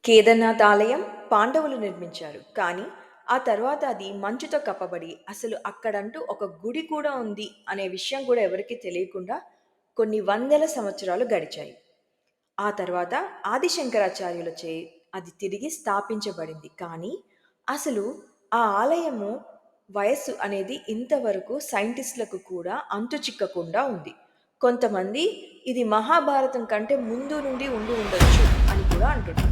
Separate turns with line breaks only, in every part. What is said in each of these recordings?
కేదార్నాథ్ ఆలయం పాండవులు నిర్మించారు. కానీ, ఆ తర్వాత అది మంచుతో కప్పబడి, అసలు అక్కడంటూ ఒక గుడి కూడా ఉంది అనే విషయం కూడా ఎవరికీ తెలియకుండా కొన్ని వందల సంవత్సరాలు గడిచాయి. ఆ తర్వాత ఆదిశంకరాచార్యులచే అది తిరిగి స్థాపించబడింది. కానీ, అసలు ఆ ఆలయము వయస్సు అనేది ఇంతవరకు సైంటిస్ట్‌లకు కూడా అంతు చిక్కకుండా ఉంది. కొంతమంది ఇది మహాభారతం కంటే ముందు నుండి ఉండి ఉండొచ్చు అని కూడా అంటున్నారు.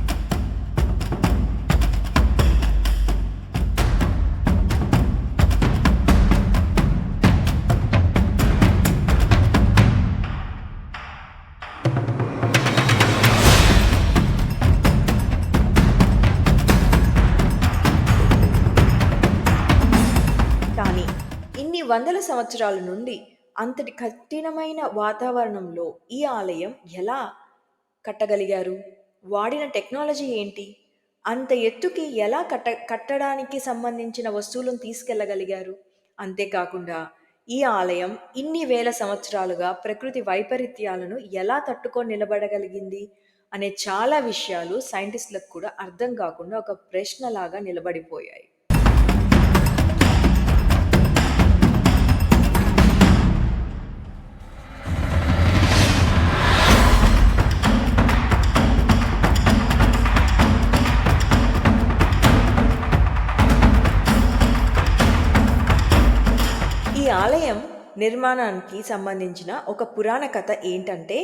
కానీ ఇన్ని వందల సంవత్సరాల నుండి అంతటి కఠినమైన వాతావరణంలో ఈ ఆలయం ఎలా కట్టగలిగారు? వాడిన టెక్నాలజీ ఏంటి? అంత ఎత్తుకి ఎలా కట్టడానికి సంబంధించిన వస్తువులను తీసుకెళ్ళగలిగారు? అంతేకాకుండా ఈ ఆలయం ఇన్ని వేల సంవత్సరాలుగా ప్రకృతి వైపరీత్యాలను ఎలా తట్టుకొని నిలబడగలిగింది? అనే చాలా విషయాలు సైంటిస్టులకు కూడా అర్థం కాకుండా ఒక ప్రశ్నలాగా నిలబడిపోయాయి. ఈ ఆలయం నిర్మాణానికి సంబంధించిన ఒక పురాణ కథ ఏంటంటే,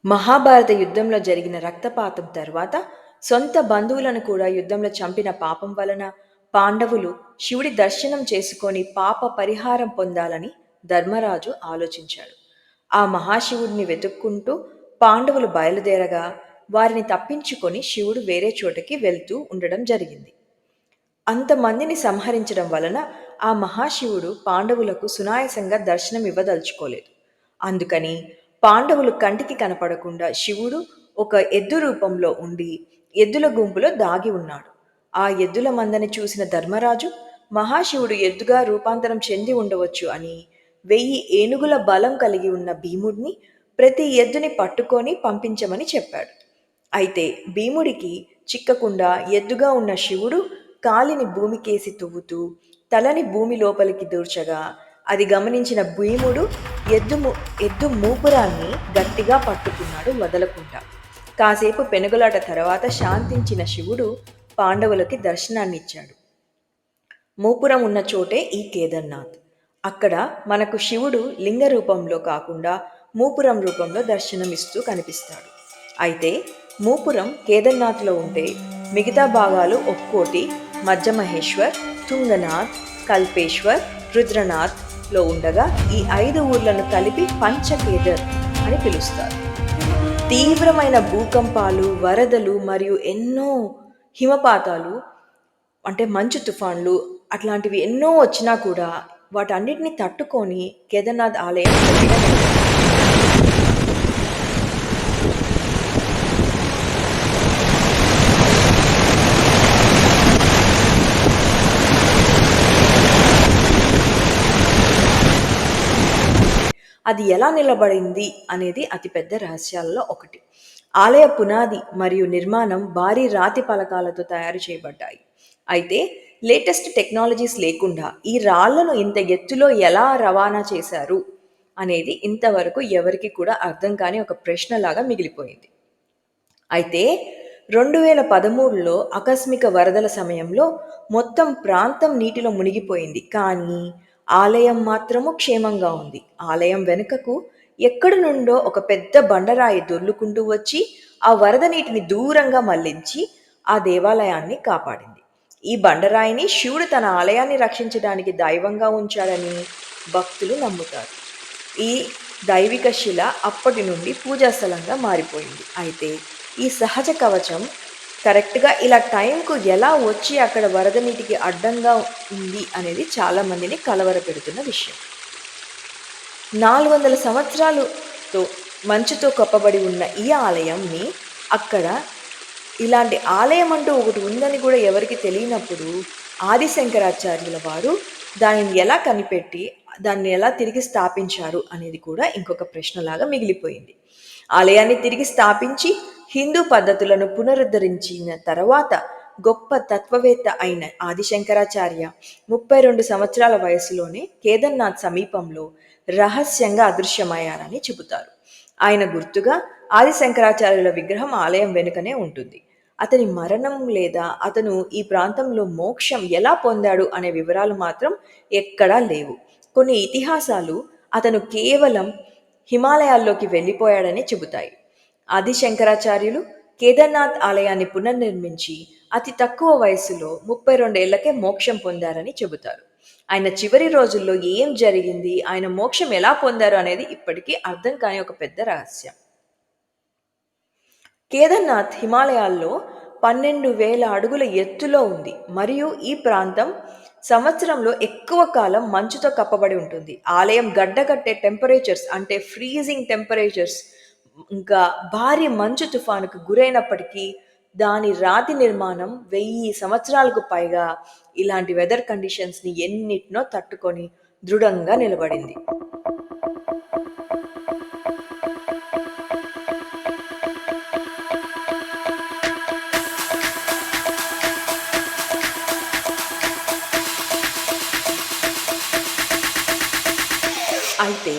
మహాభారత యుద్ధంలో జరిగిన రక్తపాతం తర్వాత సొంత బంధువులను కూడా యుద్ధంలో చంపిన పాపం వలన పాండవులు శివుడి దర్శనం చేసుకొని పాప పరిహారం పొందాలని ధర్మరాజు ఆలోచించాడు. ఆ మహాశివుడిని వెతుక్కుంటూ పాండవులు బయలుదేరగా వారిని తప్పించుకొని శివుడు వేరే చోటకి వెళ్తూ ఉండడం జరిగింది. అంతమందిని సంహరించడం వలన ఆ మహాశివుడు పాండవులకు సునాయాసంగా దర్శనం ఇవ్వదలుచుకోలేదు. అందుకని పాండవులు కంటికి కనపడకుండా శివుడు ఒక ఎద్దు రూపంలో ఉండి ఎద్దుల గుంపులో దాగి ఉన్నాడు. ఆ ఎద్దుల మందని చూసిన ధర్మరాజు మహాశివుడు ఎద్దుగా రూపాంతరం చెంది ఉండవచ్చు అని 1000 ఏనుగుల బలం కలిగి ఉన్న భీముడిని ప్రతి ఎద్దుని పట్టుకొని పంపించమని చెప్పాడు. అయితే భీముడికి చిక్కకుండా ఎద్దుగా ఉన్న శివుడు కాలిని భూమికేసి తువ్వుతూ తలని భూమి లోపలికి దూర్చగా అది గమనించిన భీముడు ఎద్దు మూపురాన్ని గట్టిగా పట్టుకున్నాడు వదలకుండా. కాసేపు పెనుగులాట తర్వాత శాంతించిన శివుడు పాండవులకి దర్శనాన్నిచ్చాడు. మూపురం ఉన్న చోటే ఈ కేదార్నాథ్. అక్కడ మనకు శివుడు లింగ రూపంలో కాకుండా మూపురం రూపంలో దర్శనమిస్తూ కనిపిస్తాడు. అయితే మూపురం కేదార్నాథ్లో ఉంటే మిగతా భాగాలు ఒక్కోటి మధ్యమహేశ్వర్, తుంగనాథ్, కల్పేశ్వర్, రుద్రనాథ్లో ఉండగా ఈ 5 ఊర్లను కలిపి పంచకేదర్ అని పిలుస్తారు. తీవ్రమైన భూకంపాలు, వరదలు మరియు ఎన్నో హిమపాతాలు అంటే మంచు తుఫాన్లు అట్లాంటివి ఎన్నో వచ్చినా కూడా వాటన్నిటిని తట్టుకొని కేదార్నాథ్ ఆలయం అది ఎలా నిలబడింది అనేది అతిపెద్ద రహస్యాలలో ఒకటి. ఆలయ పునాది మరియు నిర్మాణం భారీ రాతి పలకాలతో తయారు చేయబడ్డాయి. అయితే లేటెస్ట్ టెక్నాలజీస్ లేకుండా ఈ రాళ్లను ఇంత ఎత్తులో ఎలా రవాణా చేశారు అనేది ఇంతవరకు ఎవరికి కూడా అర్థం కాని ఒక ప్రశ్నలాగా మిగిలిపోయింది. అయితే 2013లో ఆకస్మిక వరదల సమయంలో మొత్తం ప్రాంతం నీటిలో మునిగిపోయింది. కానీ ఆలయం మాత్రము క్షేమంగా ఉంది. ఆలయం వెనుకకు ఎక్కడి నుండో ఒక పెద్ద బండరాయి దొర్లుకుంటూ వచ్చి ఆ వరద నీటిని దూరంగా మళ్లించి ఆ దేవాలయాన్ని కాపాడింది. ఈ బండరాయిని శివుడు తన ఆలయాన్ని రక్షించడానికి దైవంగా ఉంచాడని భక్తులు నమ్ముతారు. ఈ దైవిక శిల అప్పటి నుండి పూజాస్థలంగా మారిపోయింది. అయితే ఈ సహజ కవచం కరెక్ట్గా ఇలా టైంకు ఎలా వచ్చి అక్కడ వరద నీటికి అడ్డంగా ఉంది అనేది చాలామందిని కలవరపెడుతున్న విషయం. 400 సంవత్సరాలతో మంచుతో కప్పబడి ఉన్న ఈ ఆలయంని అక్కడ ఇలాంటి ఆలయం అంటూ ఒకటి ఉందని కూడా ఎవరికి తెలియనప్పుడు ఆదిశంకరాచార్యుల వారు దానిని ఎలా కనిపెట్టి దాన్ని ఎలా తిరిగి స్థాపించారు అనేది కూడా ఇంకొక ప్రశ్నలాగా మిగిలిపోయింది. ఆలయాన్ని తిరిగి స్థాపించి హిందూ పద్ధతులను పునరుద్ధరించిన తర్వాత గొప్ప తత్వవేత్త అయిన ఆదిశంకరాచార్య 32 సంవత్సరాల వయసులోనే కేదార్నాథ్ సమీపంలో రహస్యంగా అదృశ్యమయ్యారని చెబుతారు. ఆయన గుర్తుగా ఆదిశంకరాచార్యుల విగ్రహం ఆలయం వెనుకనే ఉంటుంది. అతని మరణం లేదా అతను ఈ ప్రాంతంలో మోక్షం ఎలా పొందాడు అనే వివరాలు మాత్రం ఎక్కడా లేవు. కొన్ని ఇతిహాసాలు అతను కేవలం హిమాలయాల్లోకి వెళ్ళిపోయాడని చెబుతాయి. ఆది శంకరాచార్యులు కేదార్నాథ్ ఆలయాన్ని పునర్నిర్మించి అతి తక్కువ వయసులో 32 ఏళ్లకే మోక్షం పొందారని చెబుతారు. ఆయన చివరి రోజుల్లో ఏం జరిగింది, ఆయన మోక్షం ఎలా పొందారు అనేది ఇప్పటికీ అర్థం కాని ఒక పెద్ద రహస్యం. కేదార్నాథ్ హిమాలయాల్లో 12,000 అడుగుల ఎత్తులో ఉంది మరియు ఈ ప్రాంతం సంవత్సరంలో ఎక్కువ కాలం మంచుతో కప్పబడి ఉంటుంది. ఆలయం గడ్డకట్టే టెంపరేచర్స్ అంటే ఫ్రీజింగ్ టెంపరేచర్స్ ఇంకా భారీ మంచు తుఫానుకు గురైనప్పటికీ దాని రాతి నిర్మాణం 1000 సంవత్సరాలకు పైగా ఇలాంటి వెదర్ కండిషన్స్ని ఎన్నిటినో తట్టుకొని దృఢంగా నిలబడింది. అయితే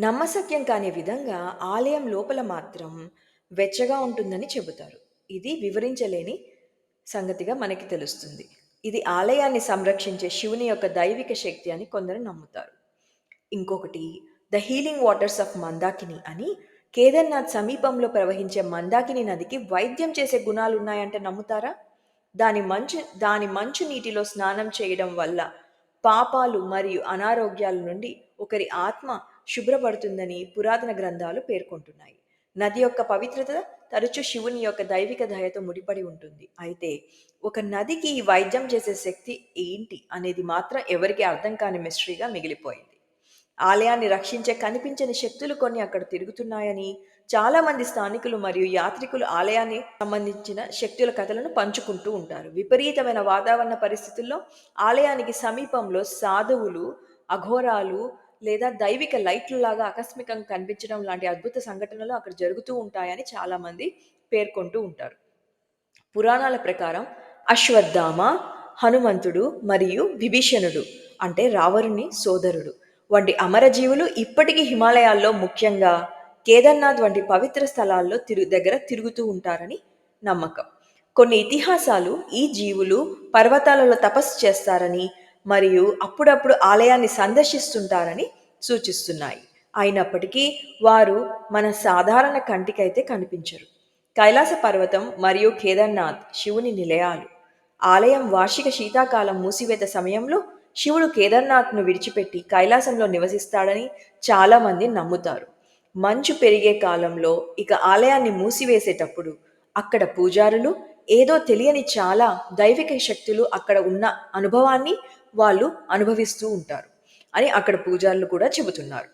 నమ్మశక్యం కాని విధంగా ఆలయం లోపల మాత్రం వెచ్చగా ఉంటుందని చెబుతారు. ఇది వివరించలేని సంగతిగా మనకి తెలుస్తుంది. ఇది ఆలయాన్ని సంరక్షించే శివుని యొక్క దైవిక శక్తి అని కొందరు నమ్ముతారు. ఇంకొకటి the healing waters of Mandakini అని, కేదార్నాథ్ సమీపంలో ప్రవహించే మందాకిని నదికి వైద్యం చేసే గుణాలు ఉన్నాయంటే నమ్ముతారా? దాని మంచు నీటిలో స్నానం చేయడం వల్ల పాపాలు మరియు అనారోగ్యాల నుండి ఒకరి ఆత్మ శుభ్రపడుతుందని పురాతన గ్రంథాలు పేర్కొంటున్నాయి. నది యొక్క పవిత్రత తరచూ శివుని యొక్క దైవిక దయతో ముడిపడి ఉంటుంది. అయితే ఒక నదికి వైద్యం చేసే శక్తి ఏంటి అనేది మాత్రం ఎవరికి అర్థం కాని మిస్టరీగా మిగిలిపోయింది. ఆలయాన్ని రక్షించే కనిపించని శక్తులు కొన్ని అక్కడ తిరుగుతున్నాయని చాలామంది స్థానికులు మరియు యాత్రికులు ఆలయాన్ని సంబంధించిన శక్తుల కథలను పంచుకుంటూ ఉంటారు. విపరీతమైన వాతావరణ పరిస్థితుల్లో ఆలయానికి సమీపంలో సాధువులు, అఘోరాలు లేదా దైవిక లైట్లలాగా ఆకస్మికంగా కనిపించడం లాంటి అద్భుత సంఘటనలు అక్కడ జరుగుతూ ఉంటాయని చాలామంది పేర్కొంటూ ఉంటారు. పురాణాల ప్రకారం అశ్వత్థామ, హనుమంతుడు మరియు విభీషణుడు అంటే రావణుని సోదరుడు వంటి అమరజీవులు ఇప్పటికీ హిమాలయాల్లో, ముఖ్యంగా కేదార్నాథ్ వంటి పవిత్ర స్థలాల్లో తిరుగుతూ ఉంటారని నమ్మకం. కొన్ని ఇతిహాసాలు ఈ జీవులు పర్వతాలలో తపస్సు చేస్తారని మరియు అప్పుడప్పుడు ఆలయాన్ని సందర్శిస్తుంటారని సూచిస్తున్నాయి. అయినప్పటికీ వారు మన సాధారణ కంటికైతే కనిపించరు. కైలాస పర్వతం మరియు కేదార్నాథ్ శివుని నిలయాలు. ఆలయం వార్షిక శీతాకాలం మూసివేత సమయంలో శివుడు కేదార్నాథ్ను విడిచిపెట్టి కైలాసంలో నివసిస్తాడని చాలామంది నమ్ముతారు. మంచు పెరిగే కాలంలో ఇక ఆలయాన్ని మూసివేసేటప్పుడు అక్కడ పూజారులు ఏదో తెలియని చాలా దైవిక శక్తులు అక్కడ ఉన్న అనుభవాన్ని వాళ్ళు అనుభవిస్తూ ఉంటారు అని అక్కడ పూజారులు కూడా చెబుతున్నారు.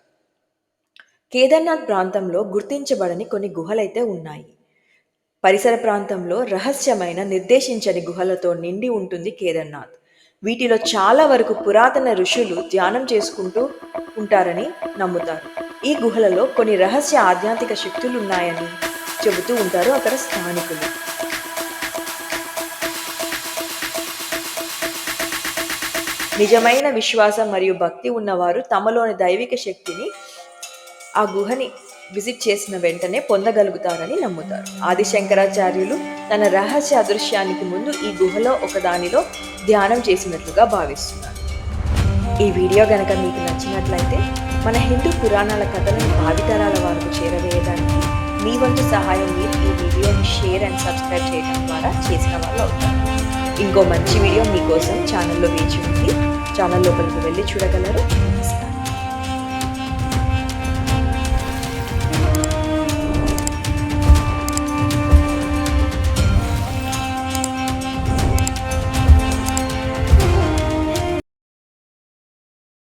కేదార్నాథ్ ప్రాంతంలో గుర్తించబడని కొన్ని గుహలైతే ఉన్నాయి. పరిసర ప్రాంతంలో రహస్యమైన నిర్దేశించని గుహలతో నిండి ఉంటుంది కేదార్నాథ్. వీటిలో చాలా వరకు పురాతన ఋషులు ధ్యానం చేసుకుంటూ ఉంటారని నమ్ముతారు. ఈ గుహలలో కొన్ని రహస్య ఆధ్యాత్మిక శక్తులు ఉన్నాయని చెబుతూ ఉంటారు అక్కడ స్థానికులు. నిజమైన విశ్వాసం మరియు భక్తి ఉన్నవారు తమలోని దైవిక శక్తిని ఆ గుహని విజిట్ చేసిన వెంటనే పొందగలుగుతారని నమ్ముతారు. ఆది శంకరాచార్యులు తన రహస్య అదృశ్యానికి ముందు ఈ గుహలో ఒకదానిలో ధ్యానం చేసినట్లుగా భావిస్తున్నారు. ఈ వీడియో గనక మీకు నచ్చినట్లయితే మన హిందూ పురాణాల కథలను భావితరాల వారికి చేరవేయడానికి మీ వంతు సహాయం మీరు ఈ వీడియోని షేర్ అండ్ సబ్స్క్రైబ్ చేయడం ద్వారా చేసిన వాళ్ళు అవుతారు. ఇంకో మంచి వీడియో మీకోసం ఛానల్లో వేచి ఉంది. ఛానల్ లోపలికి వెళ్ళి చూడగలరు. నమస్కారం.